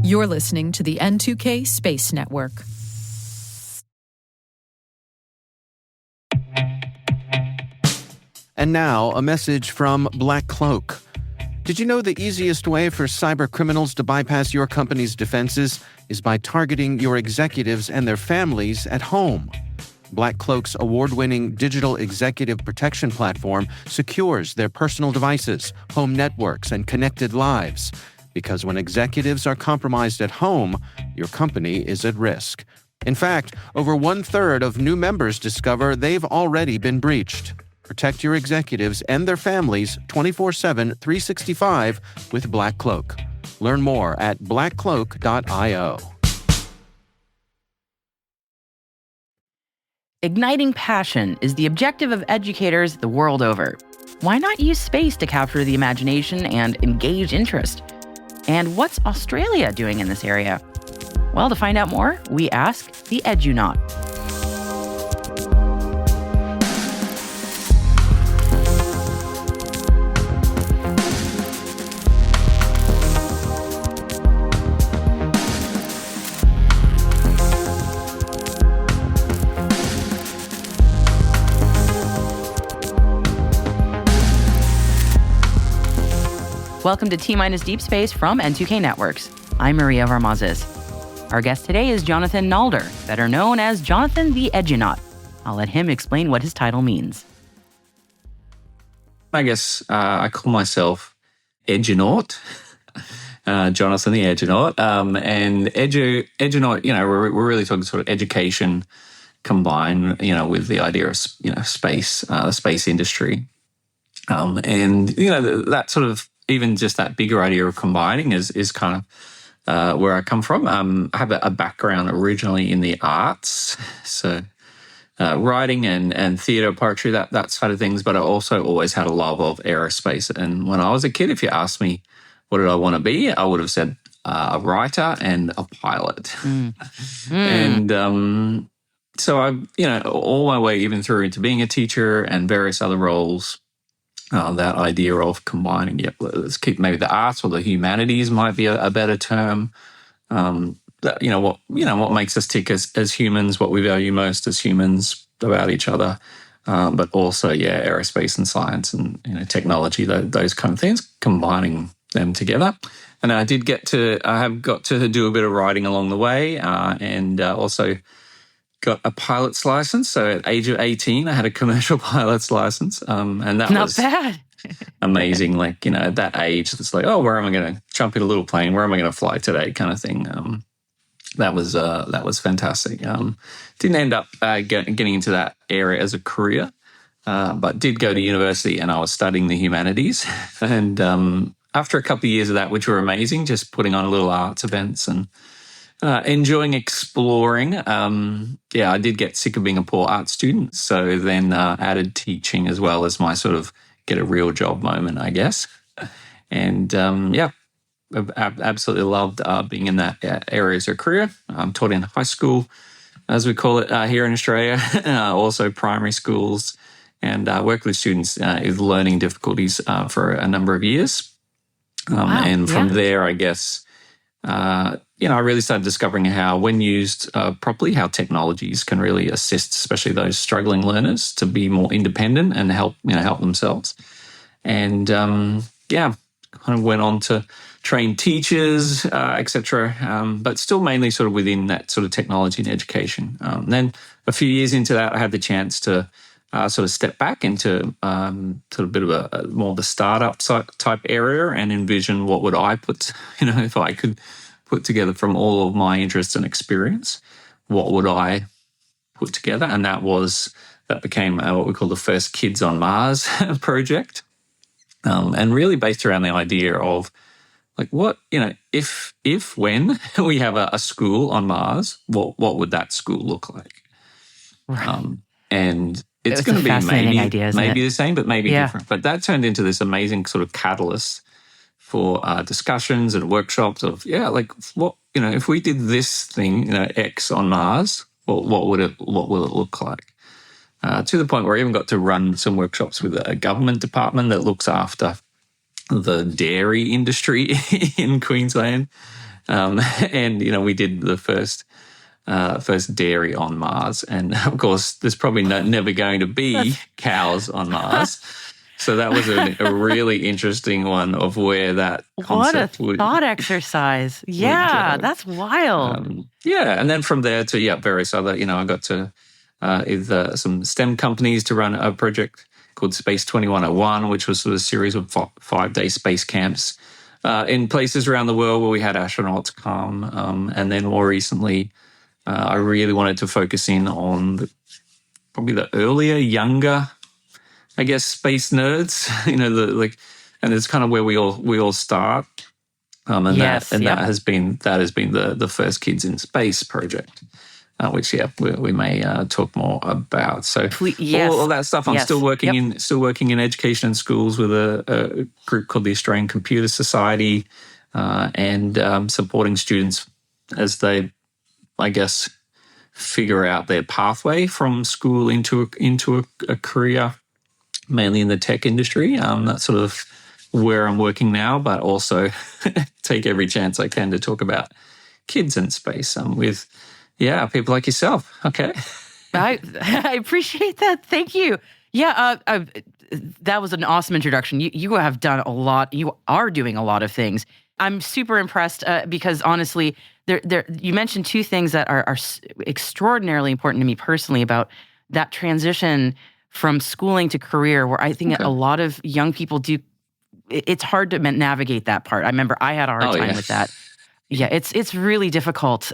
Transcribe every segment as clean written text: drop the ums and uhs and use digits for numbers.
You're listening to the N2K Space Network. And now, a message from Black Cloak. Did you know the easiest way for cyber criminals to bypass your company's defenses is by targeting your executives and their families at home? Black Cloak's award-winning digital executive protection platform secures their personal devices, home networks, and connected lives. Because when executives are compromised at home, your company is at risk. In fact, over 1/3 of new members discover they've already been breached. Protect your executives and their families 24/7, 365 with Black Cloak. Learn more at blackcloak.io. Igniting passion is the objective of educators the world over. Why not use space to capture the imagination and engage interest? And what's Australia doing in this area? Well, to find out more, we ask the Edunaut. Welcome to T-Minus Deep Space from N2K Networks. I'm Maria Varmazes. Our guest today is Jonathan Nalder, better known as Jonathan the Edunaut. I'll let him explain what his title means. I guess I call myself Edunaut, Jonathan the Edunaut. And Edunaut, we're really talking sort of education combined, with the idea of, space, the space industry. That sort of, even just that bigger idea of combining is kind of where I come from. I have a background originally in the arts, so writing and theatre, poetry, that side of things, but I also always had a love of aerospace. And when I was a kid, if you asked me what did I want to be, I would have said a writer and a pilot. And so I, all my way even through into being a teacher and various other roles, that idea of combining, let's keep maybe the arts or the humanities might be a better term. What makes us tick as humans, what we value most as humans about each other, but also, aerospace and science and technology, those kind of things, combining them together. And I have got to do a bit of writing along the way, and also got a pilot's license. So at age of 18, I had a commercial pilot's license. And that Not was bad. amazing. At that age, it's like, oh, where am I going to jump in a little plane? Where am I going to fly today? Kind of thing. That was fantastic. Didn't end up getting into that area as a career, but did go to university and I was studying the humanities. And after a couple of years of that, which were amazing, just putting on little arts events and enjoying exploring. I did get sick of being a poor art student, so then added teaching as well as my sort of get a real job moment, I guess. And I've absolutely loved being in that area as a career. I'm taught in high school, as we call it here in Australia, also primary schools, and worked with students with learning difficulties for a number of years. And from there, I guess, I really started discovering how, when used properly, how technologies can really assist, especially those struggling learners, to be more independent and help themselves. And kind of went on to train teachers, etc. But still mainly sort of within that sort of technology and education. And then a few years into that, I had the chance to sort of step back into sort of a bit of a more of the startup type area and envision what would I put, if I could put together from all of my interests and experience, what would I put together? And that became what we call the first Kids on Mars project. And really based around the idea of like, what, when we have a school on Mars, what would that school look like? Right. And it's going to be maybe the same, but maybe different. But that turned into this amazing sort of catalyst for discussions and workshops of, what, if we did this thing, X on Mars, what will it look like? To the point where I even got to run some workshops with a government department that looks after the dairy industry in Queensland. And, we did the first dairy on Mars. And, of course, there's probably never going to be cows on Mars. So that was a really interesting one of where that concept What a thought exercise. Yeah, that's wild. And then from there to, various other, I got to either some STEM companies to run a project called Space 2101, which was sort of a series of 5-day space camps in places around the world where we had astronauts come. And then more recently, I really wanted to focus in on probably the earlier, younger, I guess, space nerds, and it's kind of where we all start. And Yes, that has been the First Kids in Space project, which we may talk more about. So Yes. all that stuff. I'm Yes. still working in education and schools with a group called the Australian Computer Society, and supporting students as they, I guess, figure out their pathway from school into a career, mainly in the tech industry. That's sort of where I'm working now, but also take every chance I can to talk about kids in space with, people like yourself. Okay. I appreciate that. Thank you. Yeah, that was an awesome introduction. You have done a lot. You are doing a lot of things. I'm super impressed because honestly, you mentioned two things that are extraordinarily important to me personally about that transition from schooling to career, where I think a lot of young people do. It's hard to navigate that part. I remember I had a hard time with that. Yeah, it's really difficult.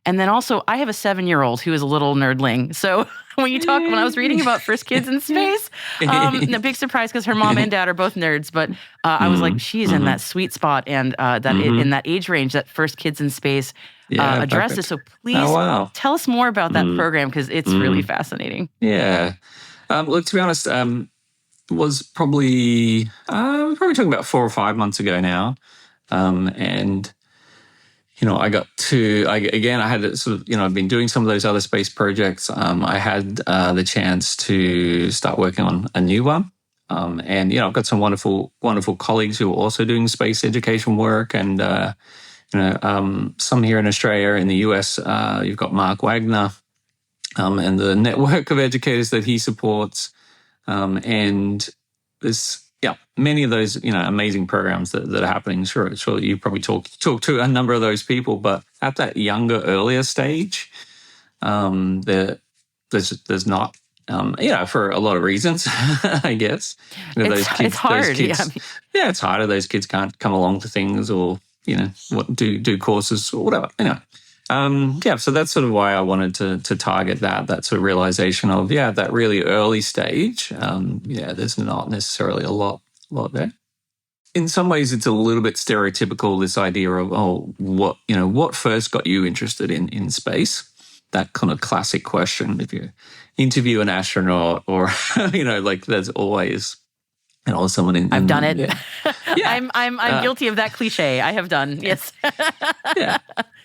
And then also, I have a 7-year-old who is a little nerdling. So when I was reading about First Kids in Space, a big surprise because her mom and dad are both nerds. But I was like, she's in that sweet spot and in that age range that First Kids in Space addresses. So please tell us more about that program because it's really fascinating. Yeah. Look, to be honest, was probably we're probably talking about 4 or 5 months ago now, and I got to I had to sort of I've been doing some of those other space projects. I had the chance to start working on a new one, and I've got some wonderful colleagues who are also doing space education work, and some here in Australia. In the US, you've got Mark Wagner, and the network of educators that he supports. And there's many of those amazing programs that are happening. Sure, you probably talk to a number of those people, but at that younger, earlier stage, there's not for a lot of reasons, I guess. It's hard. Those kids, it's harder. Those kids can't come along to things or do courses or whatever. So that's sort of why I wanted to target that sort of realization of, that really early stage. There's not necessarily a lot there. In some ways, it's a little bit stereotypical, this idea of, what first got you interested in space? That kind of classic question. If you interview an astronaut or, there's always, someone in... I've done it. Yeah. I'm guilty of that cliche. I have done, yes. Yeah.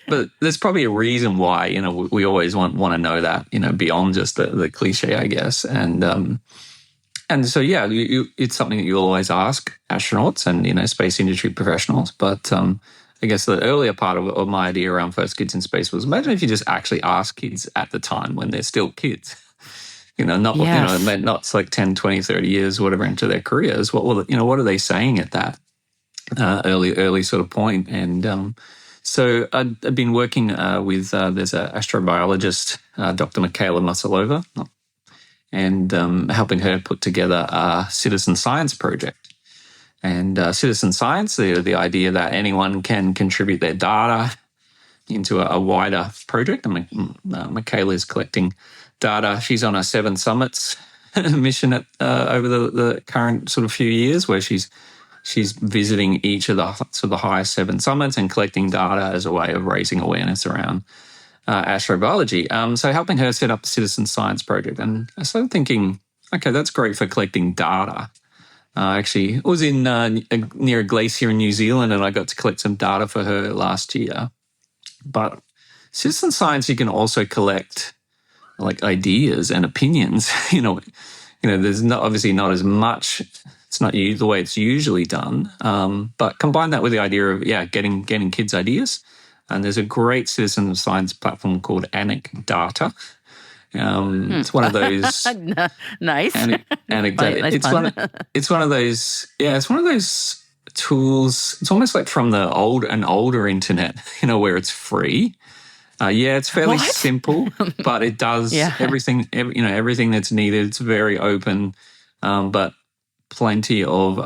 But there's probably a reason why, we always want to know that, beyond just the cliche, I guess. And so, it's something that you'll always ask astronauts and, space industry professionals. But I guess the earlier part of my idea around First Kids in Space was, imagine if you just actually ask kids at the time when they're still kids, not like 10, 20, 30 years, whatever, into their careers. What are they saying at that early sort of point? And so I've been working with, there's an astrobiologist, Dr. Michaela Masalova, and helping her put together a citizen science project. And citizen science, the idea that anyone can contribute their data into a wider project. Michaela is collecting data. She's on a 7 summits mission over the current sort of few years, where she's visiting each of the highest 7 summits and collecting data as a way of raising awareness around astrobiology. So helping her set up the citizen science project. And I started thinking, okay, that's great for collecting data. Actually, I was in near a glacier in New Zealand, and I got to collect some data for her last year. But citizen science, you can also collect like ideas and opinions. There's obviously not as much It's not the way it's usually done. But combine that with the idea of getting kids ideas. And there's a great citizen science platform called Anecdata. It's one of those nice. Anecdata. It's one of those. Yeah, it's one of those tools. It's almost like from an older internet, where it's free. It's fairly simple, but it does everything. Everything that's needed. It's very open, but plenty of,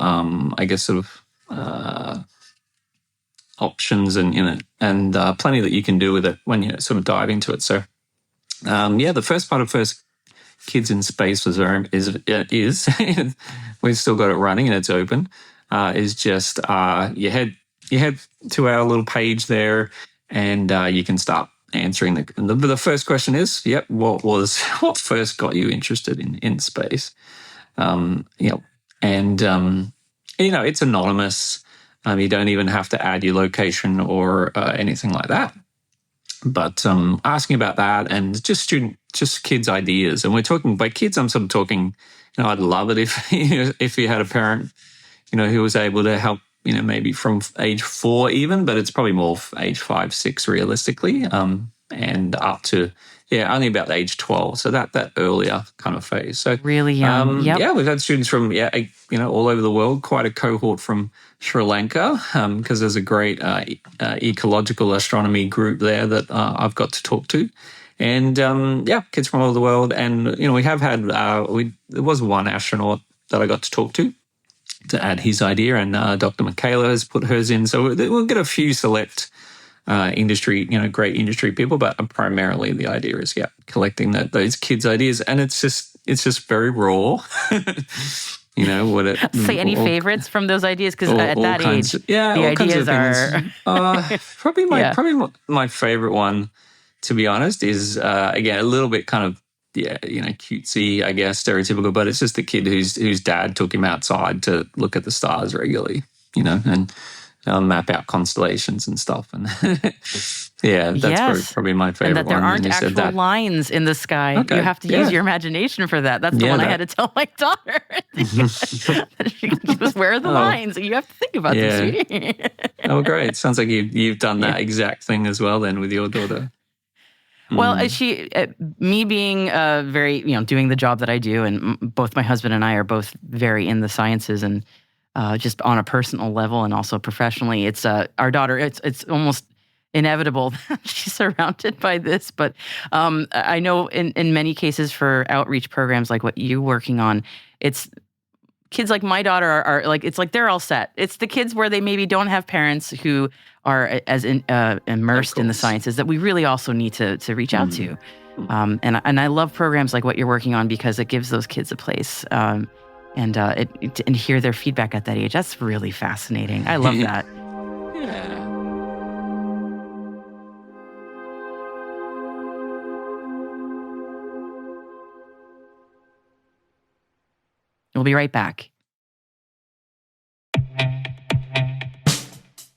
options and plenty that you can do with it when you sort of dive into it. So, the first part of First Kids in Space is we've still got it running and it's open. Is just you head to our little page there, and you can start answering the first question is, what first got you interested in space? It's anonymous. You don't even have to add your location or anything like that. But asking about that and just kids' ideas. And we're talking by kids, I'm sort of talking, I'd love it if you had a parent, who was able to help, maybe from age 4 even, but it's probably more age 5, 6 realistically, and up to, only about age 12. So that earlier kind of phase. So really young. We've had students from, all over the world, quite a cohort from Sri Lanka, because there's a great ecological astronomy group there that I've got to talk to. And, kids from all over the world. And, we have had, there was one astronaut that I got to talk to add his idea, and Dr. Michaela has put hers in. So we'll get a few select industry, great industry people, but primarily the idea is, collecting those kids' ideas. And it's just very raw. Say any favorites from those ideas? Because at that age, the ideas are... probably my favorite one, to be honest, is, again, a little bit kind of, cutesy, I guess, stereotypical, but it's just the kid whose dad took him outside to look at the stars regularly, and map out constellations and stuff. And that's probably my favorite one. And that there aren't actual lines in the sky. Okay. You have to use your imagination for that. That's the one I had to tell my daughter. She goes, where are the lines? You have to think about this, sweetie. Oh, great. Sounds like you've done that exact thing as well then with your daughter. Well, me being very, doing the job that I do, and both my husband and I are both very in the sciences, and just on a personal level and also professionally, it's our daughter. It's almost inevitable that she's surrounded by this. But I know in many cases for outreach programs like what you're working on, it's kids like my daughter are like, it's like they're all set. It's the kids where they maybe don't have parents who are as immersed in the sciences that we really also need to reach out to. And I love programs like what you're working on because it gives those kids a place and hear their feedback at that age. That's really fascinating. I love that. Yeah. We'll be right back.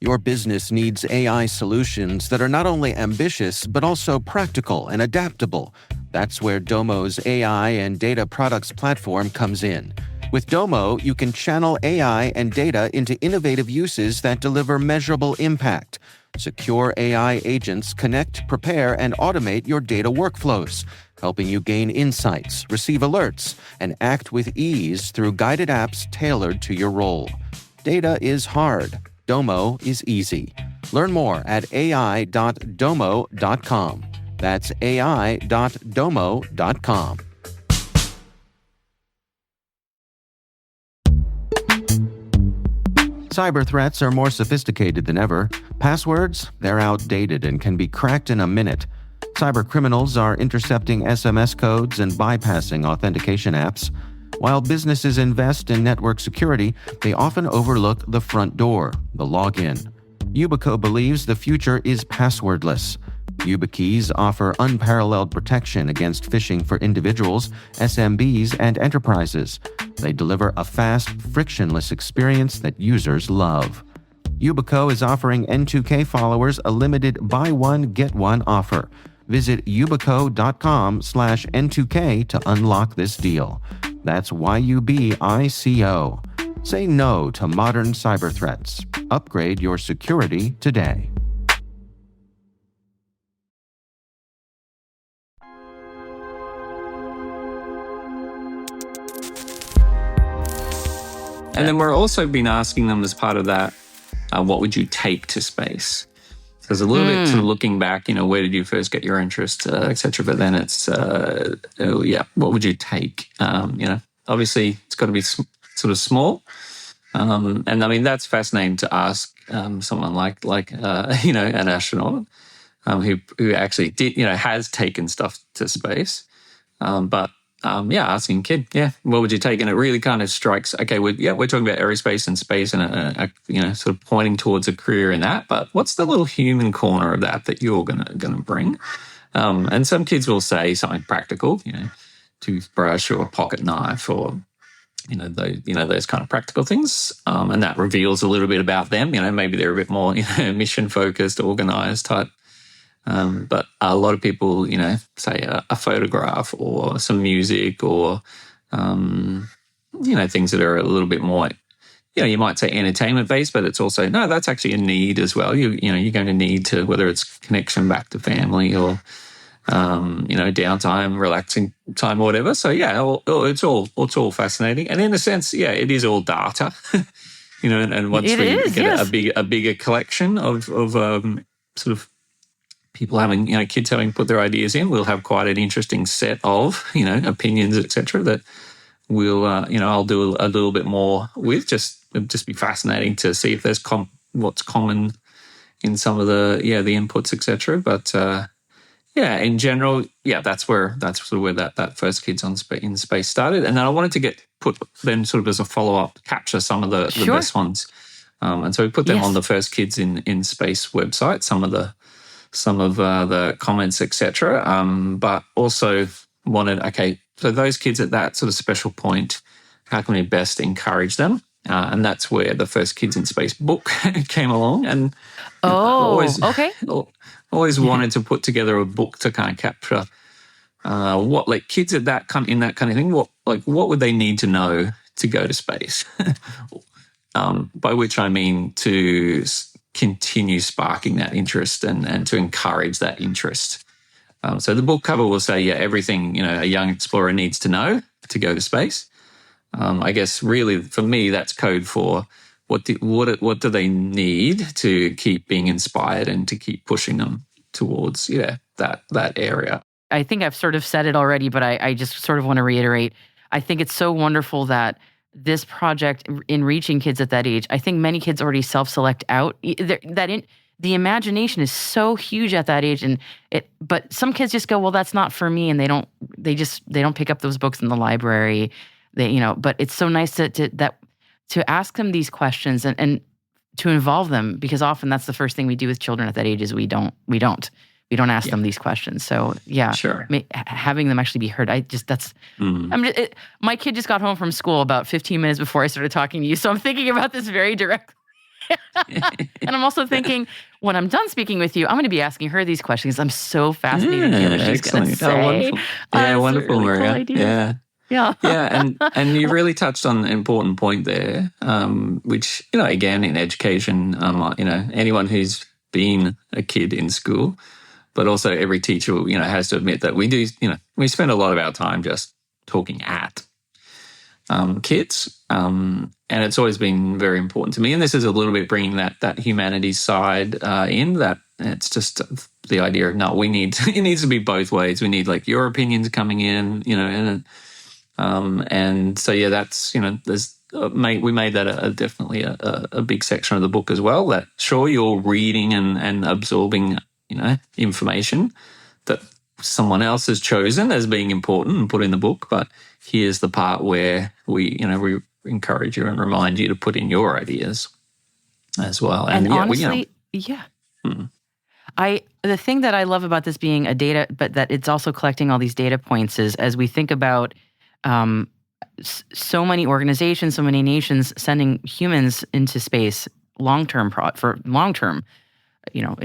Your business needs AI solutions that are not only ambitious, but also practical and adaptable. That's where Domo's AI and data products platform comes in. With Domo, you can channel AI and data into innovative uses that deliver measurable impact. Secure AI agents connect, prepare, and automate your data workflows, helping you gain insights, receive alerts, and act with ease through guided apps tailored to your role. Data is hard. Domo is easy. Learn more at ai.domo.com. That's ai.domo.com. Cyber threats are more sophisticated than ever. Passwords, they're outdated and can be cracked in a minute. Cyber criminals are intercepting SMS codes and bypassing authentication apps. While businesses invest in network security, they often overlook the front door, the login. Yubico believes the future is passwordless. YubiKeys offer unparalleled protection against phishing for individuals, SMBs, and enterprises. They deliver a fast, frictionless experience that users love. Yubico is offering N2K followers a limited buy one, get one offer. Visit yubico.com/N2K to unlock this deal. That's YUBICO. Say no to modern cyber threats. Upgrade your security today. And then we're also been asking them as part of that, what would you take to space? So there's a little bit sort of looking back, where did you first get your interest, et cetera. But then it's, what would you take? Obviously it's got to be sort of small. And I mean, that's fascinating to ask someone like an astronaut who actually did, has taken stuff to space. Asking a kid, what would you take? And it really kind of strikes, okay, we're talking about aerospace and space and, sort of pointing towards a career in that. But what's the little human corner of that you're gonna bring? And some kids will say something practical, toothbrush or a pocket knife or, those kind of practical things. And that reveals a little bit about them. Maybe they're a bit more, mission focused, organized type. But a lot of people, say a photograph or some music or, things that are a little bit more, you might say entertainment based, but it's also, no, that's actually a need as well. You're going to need to, whether it's connection back to family or, downtime, relaxing time, or whatever. So it's all fascinating. And in a sense, it is all data, and once we get a bigger collection of sort of people having, kids having put their ideas in, we'll have quite an interesting set of, opinions, etc. that we'll, I'll do a little bit more with. It'd just be fascinating to see if there's what's common in some of the inputs, etc. But in general, that's sort of where that first Kids in Space started. And then I wanted to put them sort of as a follow-up, capture some of the best ones. And so we put them on the First Kids in Space website, some of the comments, etc. But also wanted, so those kids at that sort of special point, how can we best encourage them? And that's where the First Kids in Space book came along. And always wanted to put together a book to kind of capture what, like, kids at that in that kind of thing. What would they need to know to go to space? By which I mean to continue sparking that interest and to encourage that interest. So the book cover will say, everything, a young explorer needs to know to go to space. I guess really for me, that's code for what do they need to keep being inspired and to keep pushing them towards, that area. I think I've sort of said it already, but I just sort of want to reiterate. I think it's so wonderful that this project, in reaching kids at that age, I think many kids already self-select out. The imagination is so huge at that age, but some kids just go, well, that's not for me, and they don't pick up those books in the library. But it's so nice to ask them these questions and to involve them, because often that's the first thing we do with children at that age is we don't ask them these questions. So sure. Having them actually be heard, my kid just got home from school about 15 minutes before I started talking to you. So I'm thinking about this very directly. And I'm also thinking, when I'm done speaking with you, I'm going to be asking her these questions. I'm so fascinated to hear what she's going to say. Wonderful. Wonderful, Maria. Cool and you really touched on an important point there, which, again, in education, anyone who's been a kid in school, but also every teacher, has to admit that we do, we spend a lot of our time just talking at kids. And it's always been very important to me. And this is a little bit bringing that humanities side in, that it's just the idea of, no, it needs to be both ways. We need, like, your opinions coming in, and so, that's, there's, we made that definitely a big section of the book as well, that sure, you're reading and absorbing, information that someone else has chosen as being important and put in the book, but here's the part where we encourage you and remind you to put in your ideas as well. And honestly, the thing that I love about this being a data, but that it's also collecting all these data points, is as we think about so many organizations, so many nations sending humans into space for long-term,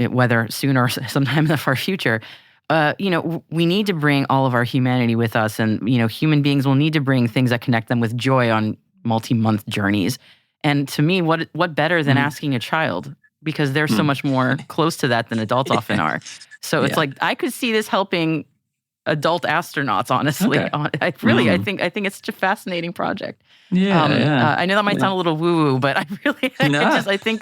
whether soon or sometime in the far future, we need to bring all of our humanity with us, and, human beings will need to bring things that connect them with joy on multi-month journeys. And to me, what better than asking a child? Because they're so much more close to that than adults often are. So it's like, I could see this helping adult astronauts, honestly. Okay. I think it's such a fascinating project. Yeah, I know that might sound a little woo-woo, but I really, I think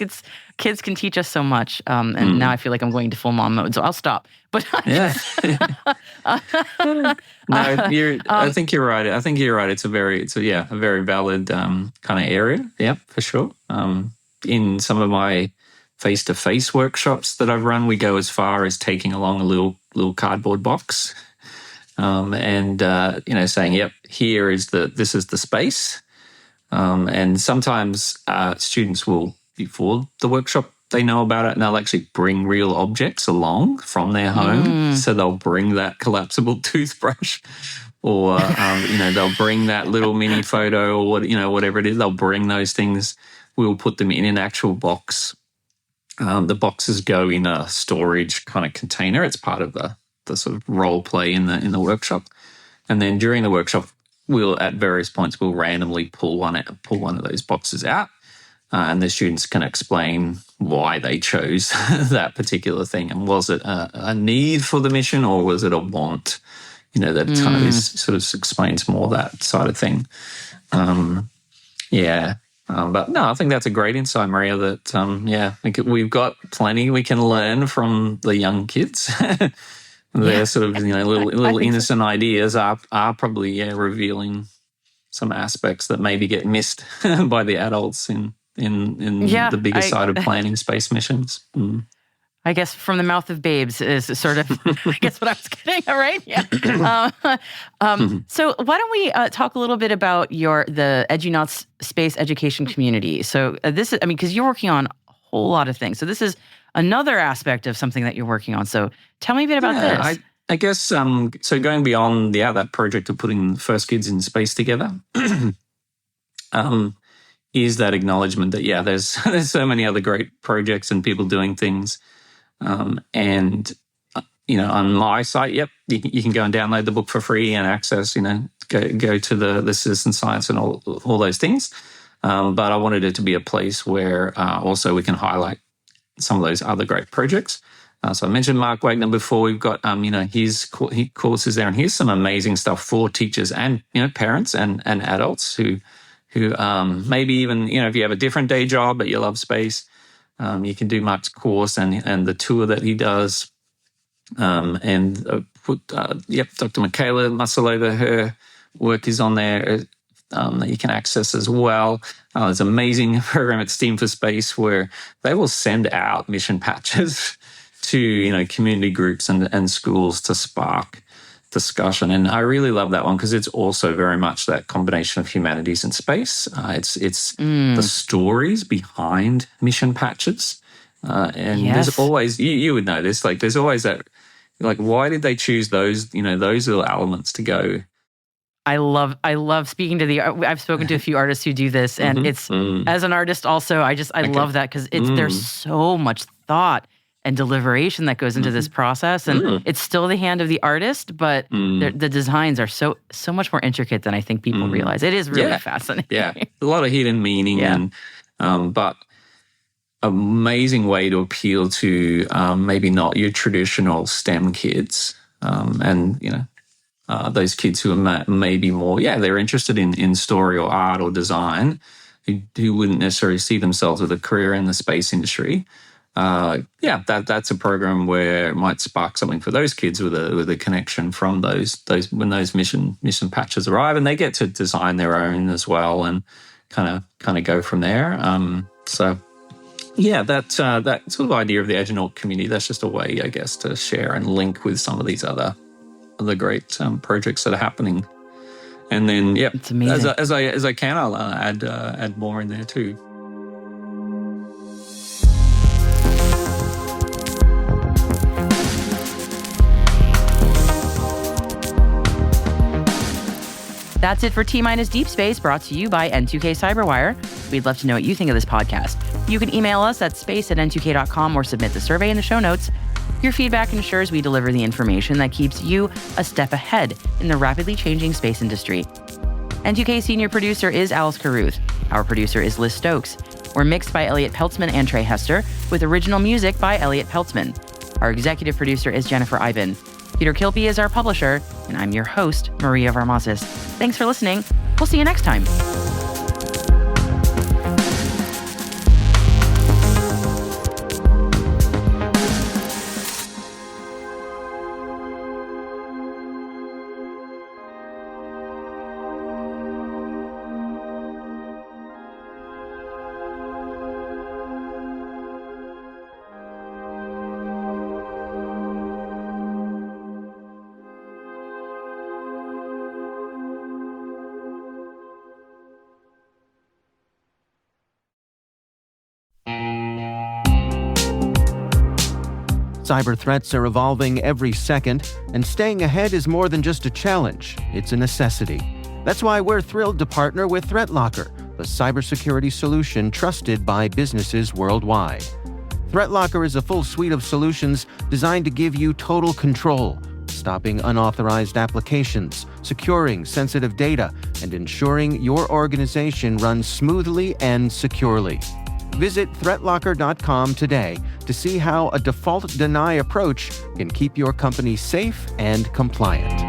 kids can teach us so much. And now I feel like I'm going to full mom mode, so I'll stop. But I think you're right. It's a very valid kind of area. Yeah, for sure. In some of my face-to-face workshops that I've run, we go as far as taking along a little cardboard box, and saying, "Yep, this is the space." And sometimes students will, before the workshop, they know about it, and they'll actually bring real objects along from their home. So they'll bring that collapsible toothbrush, or they'll bring that little mini photo, or whatever it is. They'll bring those things. We'll put them in an actual box. The boxes go in a storage kind of container. It's part of the sort of role play in the workshop. And then during the workshop, at various points we'll randomly pull one of those boxes out, and the students can explain why they chose that particular thing, and was it a need for the mission, or was it a want? That kind of sort of explains more that side of thing. But no, I think that's a great insight, Maria, that, we've got plenty we can learn from the young kids. Their sort of, little innocent ideas are probably, revealing some aspects that maybe get missed by the adults in the bigger side of planning space missions. I guess from the mouth of babes is sort of, I guess, what I was getting at, right? Yeah. So why don't we talk a little bit about the Edunauts space education community? So this is, because you're working on a whole lot of things. So this is another aspect of something that you're working on. So tell me a bit about this. I guess, so going beyond that project of putting the first kids in space together, is that acknowledgement that, there's so many other great projects and people doing things. And on my site, you can go and download the book for free and access, go to the citizen science and all those things. But I wanted it to be a place where also we can highlight some of those other great projects. So I mentioned Mark Wagner before. We've got, his courses there, and here's some amazing stuff for teachers and, parents and adults who maybe even, if you have a different day job but you love space, you can do Mark's course and the tour that he does. Dr. Michaela Musselova, her work is on there that you can access as well. There's an amazing program at STEAM for Space where they will send out mission patches to, community groups and schools to spark discussion. And I really love that one because it's also very much that combination of humanities and space. It's the stories behind mission patches. There's always, you would know this, there's always that, why did they choose those, those little elements to go? I love speaking to I've spoken to a few artists who do this, and it's, as an artist also, I love that because there's so much thought and deliberation that goes into this process, and it's still the hand of the artist, but the designs are so much more intricate than I think people realize. It is really fascinating. Yeah, a lot of hidden meaning, and but amazing way to appeal to maybe not your traditional STEM kids, and those kids who are maybe more, they're interested in story or art or design, who wouldn't necessarily see themselves with a career in the space industry. That's a program where it might spark something for those kids with a connection from those when those mission patches arrive, and they get to design their own as well, and kind of go from there. That sort of idea of the Edunaut community, that's just a way, I guess, to share and link with some of these other great projects that are happening. And then, it's amazing. as I can, I'll add more in there too. That's it for T-Minus Deep Space, brought to you by N2K Cyberwire. We'd love to know what you think of this podcast. You can email us at space@n2k.com or submit the survey in the show notes. Your feedback ensures we deliver the information that keeps you a step ahead in the rapidly changing space industry. N2K senior producer is Alice Carruth. Our producer is Liz Stokes. We're mixed by Elliot Peltzman and Trey Hester, with original music by Elliot Peltzman. Our executive producer is Jennifer Iben. Peter Kilpie is our publisher, and I'm your host, Maria Varmazis. Thanks for listening. We'll see you next time. Cyber threats are evolving every second, and staying ahead is more than just a challenge, it's a necessity. That's why we're thrilled to partner with ThreatLocker, the cybersecurity solution trusted by businesses worldwide. ThreatLocker is a full suite of solutions designed to give you total control, stopping unauthorized applications, securing sensitive data, and ensuring your organization runs smoothly and securely. Visit threatlocker.com today to see how a default deny approach can keep your company safe and compliant.